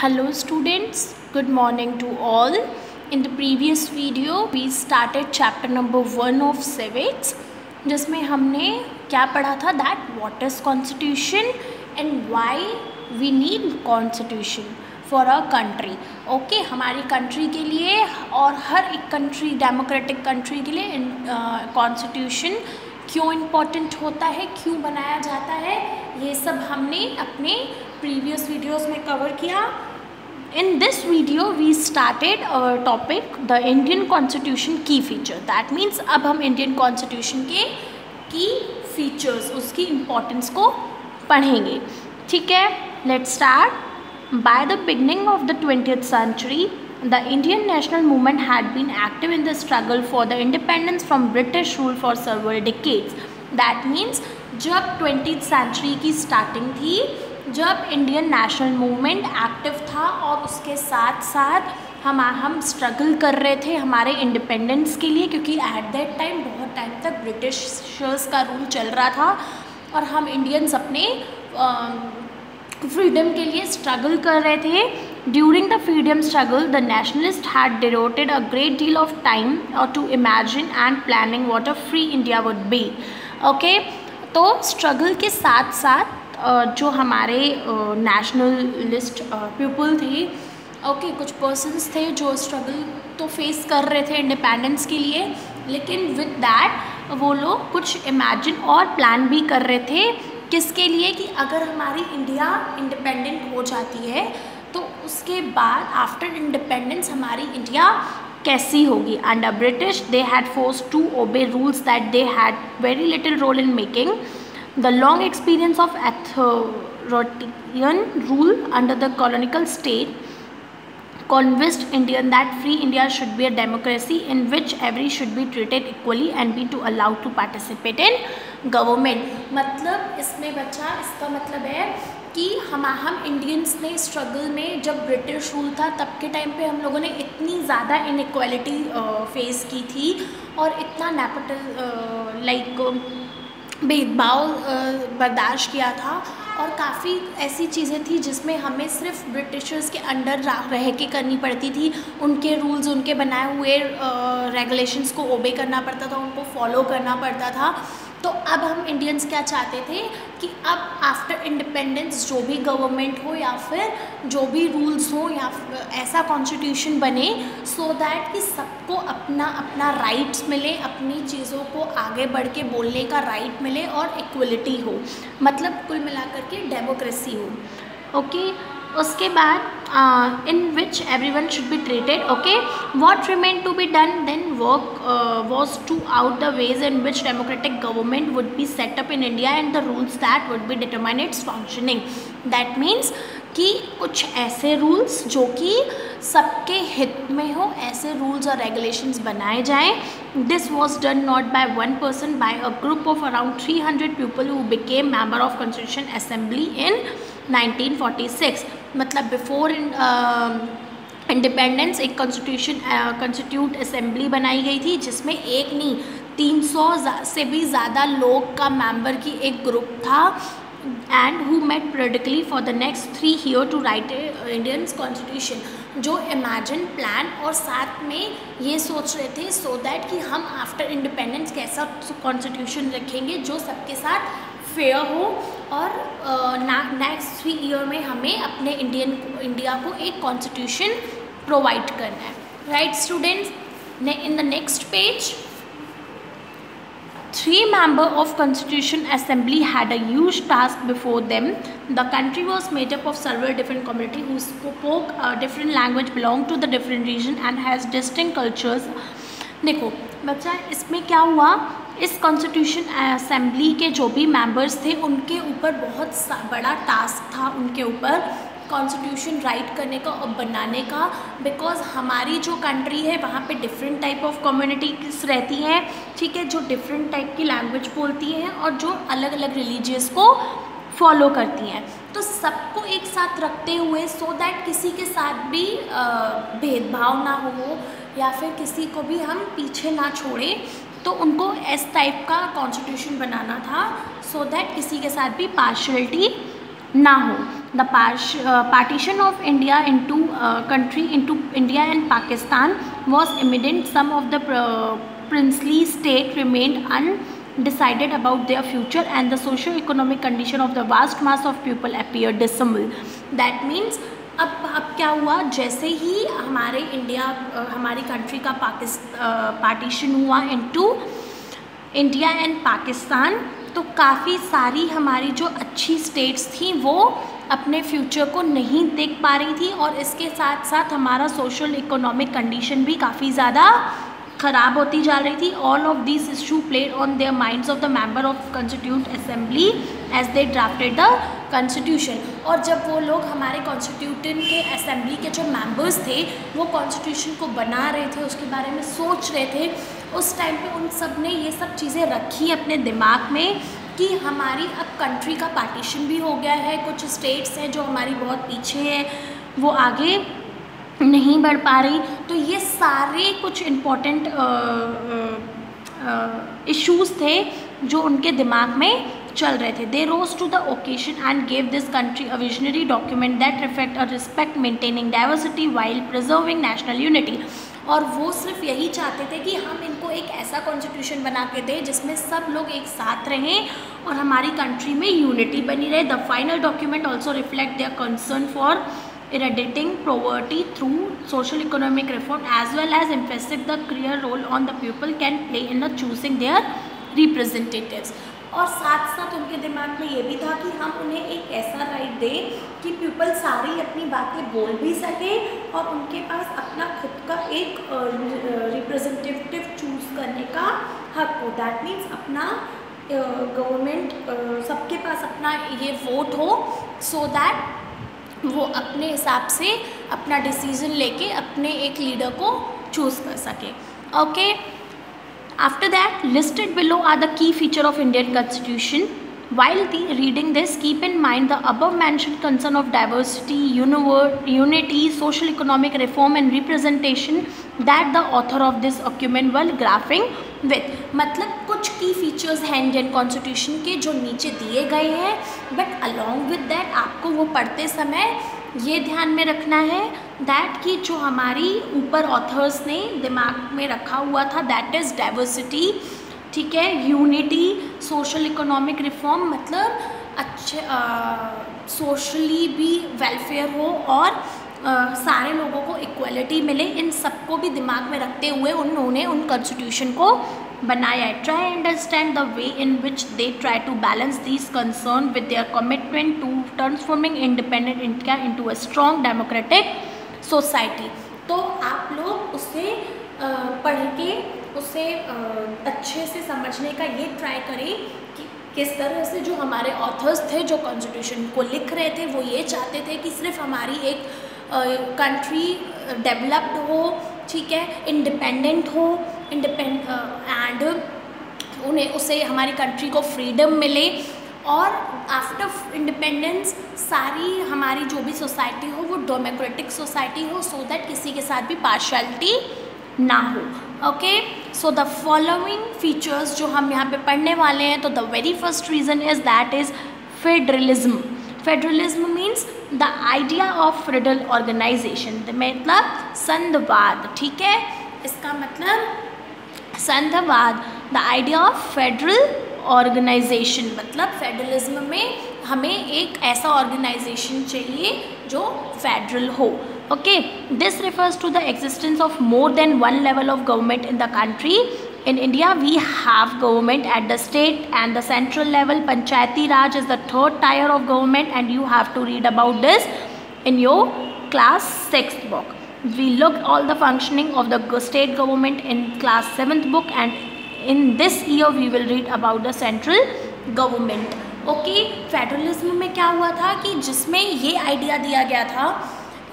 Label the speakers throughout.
Speaker 1: Hello students, good morning to all. In the previous video we started chapter number 1 of civics जिसमें हमने क्या पढ़ा था that what is constitution and why we need constitution for our country. Okay, हमारी country के लिए और हर एक कंट्री डेमोक्रेटिक कंट्री के लिए कॉन्स्टिट्यूशन क्यों इम्पॉर्टेंट होता है, क्यों बनाया जाता है, ये सब हमने अपने प्रीवियस वीडियोस में कवर किया. In this video we started our topic the Indian Constitution key feature. That means अब हम Indian Constitution के key features उसकी importance को पढ़ेंगे. ठीक है, let's start. By the beginning of the 20th century, the Indian national movement had been active in the struggle for the independence from British rule for several decades. That means जब 20th century की starting थी, जब Indian national movement active था और उसके साथ साथ हम स्ट्रगल कर रहे थे हमारे इंडिपेंडेंस के लिए, क्योंकि एट दैट टाइम बहुत टाइम तक ब्रिटिशर्स का रूल चल रहा था और हम इंडियंस अपने फ्रीडम के लिए स्ट्रगल कर रहे थे. During the freedom struggle the nationalist had devoted a great deal of time to imagine and planning what a free India would be. Okay, तो स्ट्रगल के साथ साथ जो हमारे नेशनलिस्ट पीपल थे, ओके, कुछ पर्सन्स थे जो स्ट्रगल तो फेस कर रहे थे इंडिपेंडेंस के लिए, लेकिन विद दैट वो लोग कुछ इमेजिन और प्लान भी कर रहे थे. किसके लिए? कि अगर हमारी इंडिया इंडिपेंडेंट हो जाती है तो उसके बाद आफ्टर इंडिपेंडेंस हमारी इंडिया कैसी होगी. Under British they had forced to obey rules that they had very little role in making. The long experience of authoritarian rule under the colonial state convinced Indian that free India should be a democracy in which every should be treated equally and be allowed to participate in government. मतलब इसमें बच्चा इसका मतलब है कि हम Indians ने struggle में, जब ब्रिटिश रूल था तब के टाइम पे हम लोगों ने इतनी ज़्यादा इनइक्वालिटी फेस की थी और इतना लाइक भेदभाव बर्दाश्त किया था और काफ़ी ऐसी चीज़ें थी जिसमें हमें सिर्फ ब्रिटिशर्स के अंडर रह के करनी पड़ती थी. उनके रूल्स, उनके बनाए हुए रेगुलेशंस को ओबे करना पड़ता था, उनको फॉलो करना पड़ता था. तो अब हम इंडियंस क्या चाहते थे कि अब आफ्टर इंडिपेंडेंस जो भी गवर्नमेंट हो या फिर जो भी रूल्स हो या ऐसा कॉन्स्टिट्यूशन बने सो दैट कि सबको अपना अपना राइट्स मिले, अपनी चीज़ों को आगे बढ़ के बोलने का राइट मिले और इक्वलिटी हो, मतलब कुल मिलाकर के डेमोक्रेसी हो. ओके, उसके बाद in which everyone should be treated. Okay, what remain to be done then work was to out the ways in which democratic government would be set up in India and the rules that would be determine its functioning. That means कि कुछ ऐसे rules जो कि सबके हित में हो, ऐसे रूल्स और रेगुलेशंस बनाए जाएं. This was done not by one person, by a group of around 300 people who became member of constitution assembly in 1946. मतलब बिफोर इंडिपेंडेंस एक कॉन्स्टिट्यूट असेंबली बनाई गई थी जिसमें एक नहीं 300 से भी ज़्यादा लोग का मेंबर की एक ग्रुप था and who met periodically for the next 3 years to write Indian constitution. जो इमेजिन प्लान और साथ में ये सोच रहे थे सो दैट कि हम आफ्टर इंडिपेंडेंस कैसा कॉन्स्टिट्यूशन रखेंगे जो सबके साथ फेयर हो और नेक्स्ट 3 years में हमें अपने इंडिया को एक कॉन्स्टिट्यूशन प्रोवाइड करना है. Right students, in the next page 3 members of Constitution Assembly had a huge task before them. The country was made up of several different communities who spoke a different language, belonged to the different region and has distinct cultures. देखो बच्चा, इसमें क्या हुआ, इस constitution assembly के जो भी members थे उनके ऊपर बहुत बड़ा टास्क था, उनके ऊपर कॉन्स्टिट्यूशन राइट करने का और बनाने का. बिकॉज हमारी जो कंट्री है वहाँ पे डिफरेंट टाइप ऑफ कम्युनिटीज रहती हैं, ठीक है, जो डिफरेंट टाइप की लैंग्वेज बोलती हैं और जो अलग अलग रिलीजियस को फॉलो करती हैं. तो सबको एक साथ रखते हुए सो दैट किसी के साथ भी भेदभाव ना हो या फिर किसी को भी हम पीछे ना छोड़ें, तो उनको इस टाइप का कॉन्स्टिट्यूशन बनाना था सो दैट किसी के साथ भी पार्शियलिटी ना हो. The partition of India into country into India and Pakistan was imminent. Some of the princely state remained undecided about their future, and the socio-economic condition of the vast mass of people appeared dismal. That means अब क्या हुआ, जैसे ही हमारी country का partition हुआ into India and Pakistan, तो काफ़ी सारी हमारी जो अच्छी स्टेट्स थी वो अपने फ्यूचर को नहीं देख पा रही थी, और इसके साथ साथ हमारा सोशल इकोनॉमिक कंडीशन भी काफ़ी ज़्यादा ख़राब होती जा रही थी. All of this issue played on their minds of the member of constituent assembly as they drafted the constitution. और जब वो लोग हमारे कॉन्स्टिट्यूटेंट के असेंबली के जो मेंबर्स थे वो कॉन्स्टिट्यूशन को बना रहे थे, उसके बारे में सोच रहे थे, उस टाइम पे उन सब ने ये सब चीज़ें रखी अपने दिमाग में कि हमारी अब कंट्री का पार्टीशन भी हो गया है, कुछ स्टेट्स हैं जो हमारी बहुत पीछे है, वो आगे नहीं बढ़ पा रही. तो ये सारे कुछ इम्पोर्टेंट इश्यूज़ थे जो उनके दिमाग में चल रहे थे. They rose to the occasion and gave this country a visionary document that reflect a respect maintaining diversity while preserving national unity. और वो सिर्फ यही चाहते थे कि हम इनको एक ऐसा कॉन्स्टिट्यूशन बना के दें जिसमें सब लोग एक साथ रहें और हमारी कंट्री में यूनिटी बनी रहे. The final document also reflect their concern for eradicating poverty through social economic reform as well as emphasizing the clear role on the people can play in the choosing their representatives. और साथ साथ उनके दिमाग में ये भी था कि हम उन्हें एक ऐसा राइट दें कि पीपल सारी अपनी बातें बोल भी सके और उनके पास अपना खुद का एक रिप्रेजेंटेटिव चूज़ करने का हक हो. दैट मीन्स अपना गवर्नमेंट सबके पास अपना ये वोट हो, सो दैट वो अपने हिसाब से अपना डिसीजन लेके अपने एक लीडर को चूज़ कर सके. Okay, after that listed below are the key feature of Indian constitution. While reading this, keep in mind the above mentioned concern of diversity, unity, social economic reform and representation that the author of this document were graphing with. मतलब कुछ की features हैं Indian constitution के जो नीचे दिए गए हैं, बट अलॉन्ग विद दैट आपको वो पढ़ते समय ये ध्यान में रखना है दैट कि जो हमारी ऊपर ऑथर्स ने दिमाग में रखा हुआ था दैट इज़ डाइवर्सिटी, ठीक है, यूनिटी, सोशल इकोनॉमिक रिफॉर्म, मतलब अच्छे सोशली भी वेलफेयर हो और सारे लोगों को इक्वलिटी मिले, इन सबको भी दिमाग में रखते हुए उन्होंने उन कॉन्स्टिट्यूशन को बनाया है. Try understand the way in which they try to balance this concern with their commitment to transforming independent India into a strong democratic society. तो आप लोग उसे पढ़ के उसे अच्छे से समझने का ये ट्राई करें कि किस तरह से जो हमारे ऑथर्स थे जो कॉन्स्टिट्यूशन को लिख रहे थे वो ये चाहते थे कि सिर्फ हमारी एक कंट्री डेवलप्ड हो, ठीक है, इंडिपेंडेंट हो, एंड उन्हें उसे हमारी कंट्री को फ्रीडम मिले, और आफ्टर इंडिपेंडेंस सारी हमारी जो भी सोसाइटी हो वो डेमोक्रेटिक सोसाइटी हो, सो दैट किसी के साथ भी पार्शियलिटी ना हो. Okay, so the following features जो हम यहाँ पे पढ़ने वाले हैं, तो the very first reason is that is federalism. Federalism means the idea of federal organization, मतलब संघवाद, ठीक है, इसका मतलब संघवाद, the idea of federal organization, मतलब फेडरलिज्म में हमें एक ऐसा ऑर्गेनाइजेशन चाहिए जो फेडरल हो. Okay, this refers to the existence of more than one level of government in the country. In India, we have government at the state and the central level. Panchayati Raj is the third tier of government, and you have to read about this in your class 6th book. We looked all the functioning of the state government in class 7th book, and in this year we will read about the central government. Okay, federalism में क्या हुआ था कि जिसमें ये idea दिया गया था,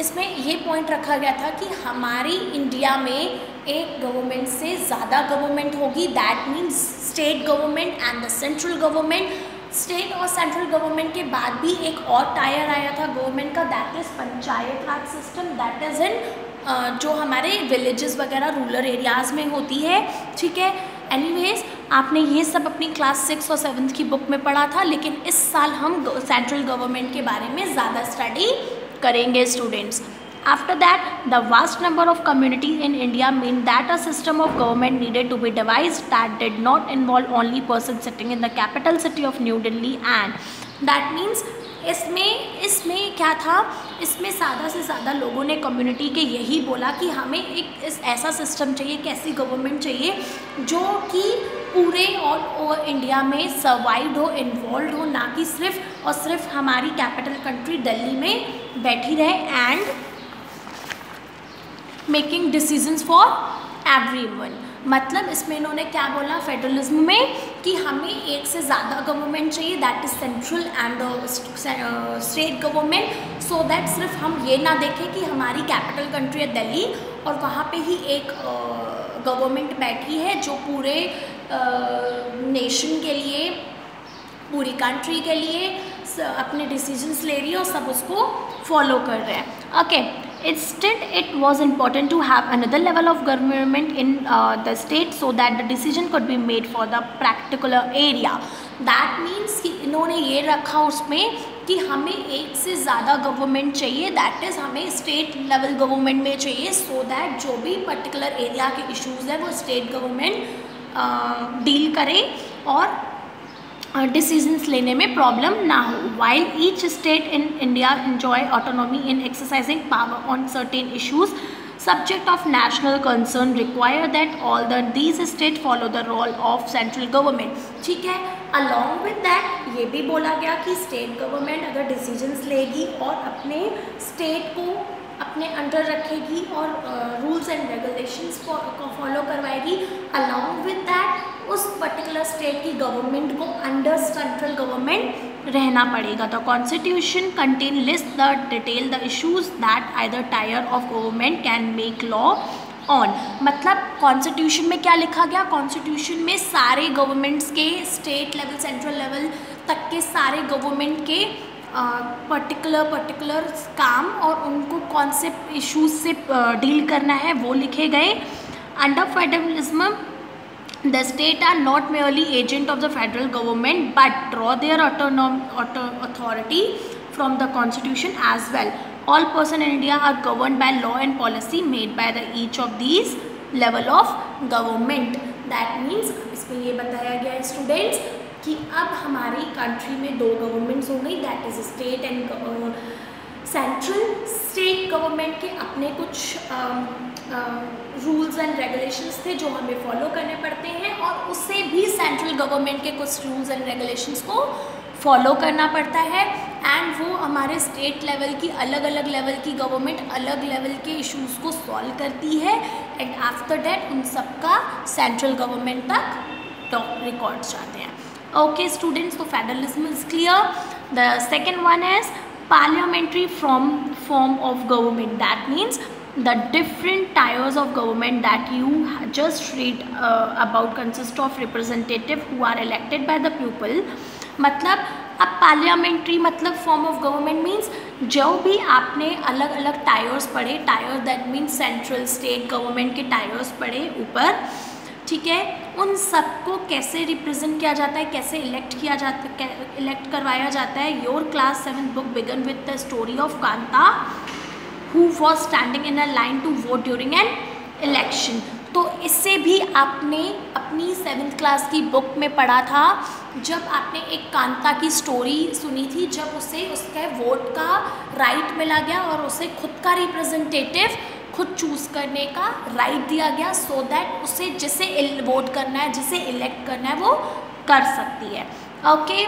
Speaker 1: इसमें ये पॉइंट रखा गया था कि हमारी इंडिया में एक गवर्नमेंट से ज़्यादा गवर्नमेंट होगी, that means state government and the central government. State और सेंट्रल गवर्नमेंट के बाद भी एक और टायर आया था गवर्नमेंट का, that is panchayat Raj system, that is in जो हमारे विलेजेस वगैरह रूरल एरियाज़ में होती है, ठीक है. एनीवेज आपने ये सब अपनी क्लास 6 और 7 की बुक में पढ़ा था, लेकिन इस साल हम सेंट्रल गवर्नमेंट के बारे में ज़्यादा स्टडी करेंगे students. After that, the vast number of communities in India meant that a system of government needed to be devised that did not involve only persons sitting in the capital city of New Delhi, and that means इसमें क्या था, इसमें ज़्यादा से ज़्यादा लोगों ने community के यही बोला कि हमें एक ऐसा सिस्टम चाहिए, एक ऐसी गवर्नमेंट चाहिए जो कि पूरे और इंडिया में सर्वाइव हो, इन्वॉल्व हो, ना कि सिर्फ और सिर्फ हमारी कैपिटल कंट्री दिल्ली में बैठी रहे and making decisions for everyone. मतलब इसमें इन्होंने क्या बोला फेडरलिज्म में कि हमें एक से ज़्यादा गवर्नमेंट चाहिए, that is central and state government, so that सिर्फ हम ये ना देखें कि हमारी कैपिटल कंट्री है दिल्ली और वहाँ पे ही एक गवर्नमेंट बैठी है जो पूरे नेशन के लिए, पूरी कंट्री के लिए अपने डिसीजंस ले रही है और सब उसको फॉलो कर रहे हैं. Okay. Instead, it was important to have another level of government in the state so that the decision could be made for the particular area. That means कि इन्होंने ये रखा उसमें कि हमें एक से ज़्यादा गवर्नमेंट चाहिए, दैट इज़ हमें स्टेट लेवल गवर्नमेंट में चाहिए, सो दैट जो भी पर्टिकुलर एरिया के इश्यूज़ है वो स्टेट गवर्नमेंट डील करे और डिसीजंस लेने में प्रॉब्लम ना हो. While each state in India enjoy autonomy in exercising power on certain issues subject of national concern require that all these states follow the role of central government. ठीक है. along with that ये भी बोला गया कि state government अगर decisions लेगी और अपने स्टेट को अपने अंडर रखेगी और रूल्स एंड रेगुलेशंस को फॉलो करवाएगी, along with that उस पर्टिकुलर स्टेट की गवर्नमेंट को अंडर सेंट्रल गवर्नमेंट रहना पड़ेगा. The constitution contain list the detail the issues that either tyre of government can make law on. मतलब कॉन्स्टिट्यूशन में क्या लिखा गया, कॉन्स्टिट्यूशन में सारे गवर्नमेंट्स के स्टेट लेवल सेंट्रल लेवल तक के सारे गवर्नमेंट के पर्टिकुलर काम और उनको कौन से इशूज़ से डील करना है वो लिखे गए. Under federalism the state are not merely agent of the federal government but draw their authority from the constitution as well. All persons in India are governed by law and policy made by the each of these level of government. That means इसमें ये बताया गया है students कि अब हमारी country में दो गवर्नमेंट्स हो गई, that is state and central. State government के अपने कुछ रूल्स एंड रेगुलेशंस थे जो हमें फॉलो करने पड़ते हैं और उससे भी सेंट्रल गवर्नमेंट के कुछ रूल्स एंड रेगुलेशंस को फॉलो करना पड़ता है. एंड वो हमारे स्टेट लेवल की अलग अलग लेवल की गवर्नमेंट अलग लेवल के इश्यूज़ को सॉल्व करती है एंड आफ्टर डैट उन सब का सेंट्रल गवर्नमेंट तक रिकॉर्ड्स जाते हैं. ओके स्टूडेंट्स, तो federalism is clear. The second one is parliamentary form of government. That means the different tiers of government that you just read about consist of representative who are elected by the people. मतलब अब parliamentary मतलब form of government means जो भी आपने अलग अलग tyres पढ़े, tyre that means central state government के टायर्स पढ़े ऊपर, ठीक है, उन सबको कैसे रिप्रेजेंट किया जाता है, कैसे इलेक्ट किया जाता है, इलेक्ट करवाया जाता है. Your class 7 book began with the story of Kanta who was standing in a line to vote during an election. तो इससे भी आपने अपनी 7th क्लास की बुक में पढ़ा था जब आपने एक कांता की स्टोरी सुनी थी, जब उसे उसके वोट का राइट मिला गया और उसे खुद का रिप्रेजेंटेटिव खुद चूज़ करने का राइट दिया गया, सो दैट उसे जिसे वोट करना है, जिसे इलेक्ट करना है वो कर सकती है. Okay.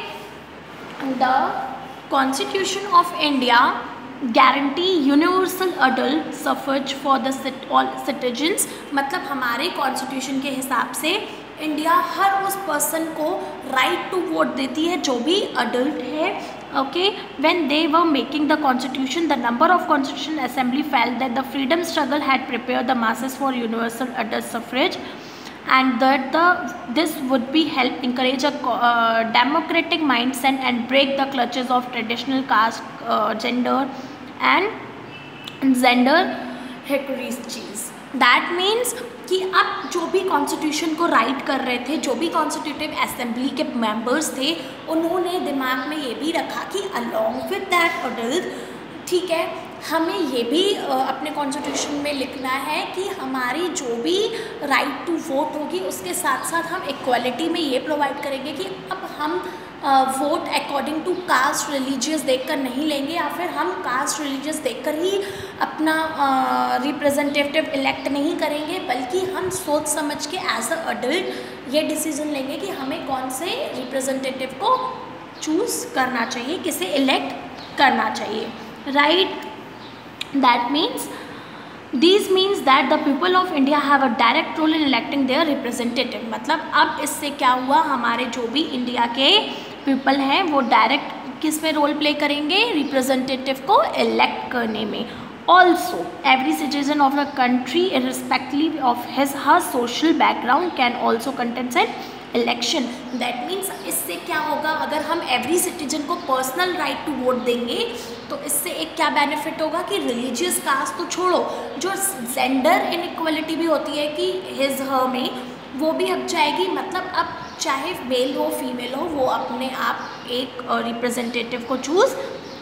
Speaker 1: The constitution of India guarantee universal adult suffrage for the all citizens. मतलब हमारे कॉन्स्टिट्यूशन के हिसाब से इंडिया हर उस पर्सन को राइट टू वोट देती है जो भी अडल्ट है. Okay, when they were making the constitution, the number of constitution assembly felt that the freedom struggle had prepared the masses for universal adult suffrage and that this would be help encourage a democratic mindset and break the clutches of traditional caste, gender and hierarchies. That means कि अब जो भी constitution को right कर रहे थे, जो भी कॉन्स्टिट्यूटिव असेंबली के मेंबर्स थे, उन्होंने दिमाग में ये भी रखा कि अलॉन्ग विद दैट अडल्ट, ठीक है, हमें ये भी अपने कॉन्स्टिट्यूशन में लिखना है कि हमारी जो भी राइट टू वोट होगी उसके साथ साथ हम इक्वालिटी में ये प्रोवाइड करेंगे कि अब हम vote according to caste religious देखकर नहीं लेंगे, या फिर हम कास्ट रिलीजियस देखकर ही अपना रिप्रेजेंटेटिव इलेक्ट नहीं करेंगे, बल्कि हम सोच समझ के एज अ अडल्ट ये डिसीजन लेंगे कि हमें कौन से रिप्रेजेंटेटिव को चूज़ करना चाहिए, किसे इलेक्ट करना चाहिए, right. That means that the people of India have a direct role in electing their representative। मतलब अब इससे क्या हुआ, हमारे जो भी इंडिया के पीपल हैं वो डायरेक्ट किस में रोल प्ले करेंगे, रिप्रेजेंटेटिव को इलेक्ट करने में। Also, every citizen of a country, irrespectively of his her social background, can also contest an election. That means इससे क्या होगा, अगर हम एवरी सिटीजन को पर्सनल राइट टू वोट देंगे तो इससे एक क्या बेनिफिट होगा कि रिलीजियस कास्ट तो छोड़ो, जो जेंडर इनइक्वालिटी भी होती है कि हिज हर में, वो भी अब जाएगी। मतलब अब चाहे मेल हो फीमेल हो, वो अपने आप एक रिप्रेजेंटेटिव को चूज़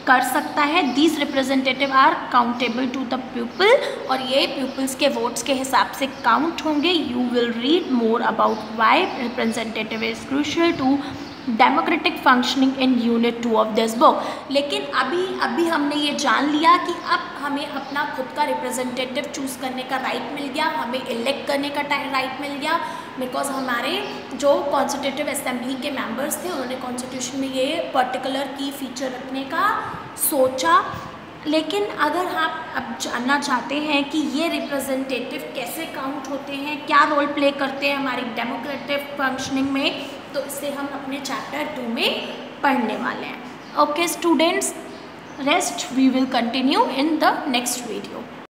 Speaker 1: कर सकता है। This representative are countable to the people, और ये पीपल्स के वोट्स के हिसाब से काउंट होंगे। You will read more about why representative is crucial to democratic functioning in unit 2 of this book. लेकिन अभी हमने ये जान लिया कि अब हमें अपना खुद का रिप्रेजेंटेटिव चूज़ करने का राइट मिल गया, हमें इलेक्ट करने का राइट मिल गया, बिकॉज हमारे जो कॉन्स्टिट्यूटिव असेंबली के मेंबर्स थे उन्होंने कॉन्स्टिट्यूशन में ये पर्टिकुलर की फीचर रखने का सोचा। लेकिन अगर आप अब जानना चाहते हैं कि ये रिप्रेजेंटेटिव कैसे काउंट होते हैं, क्या रोल प्ले करते हैं हमारी डेमोक्रेटिक फंक्शनिंग में, तो इससे हम अपने चैप्टर 2 में पढ़ने वाले हैं। Okay students, rest we will continue in the next video.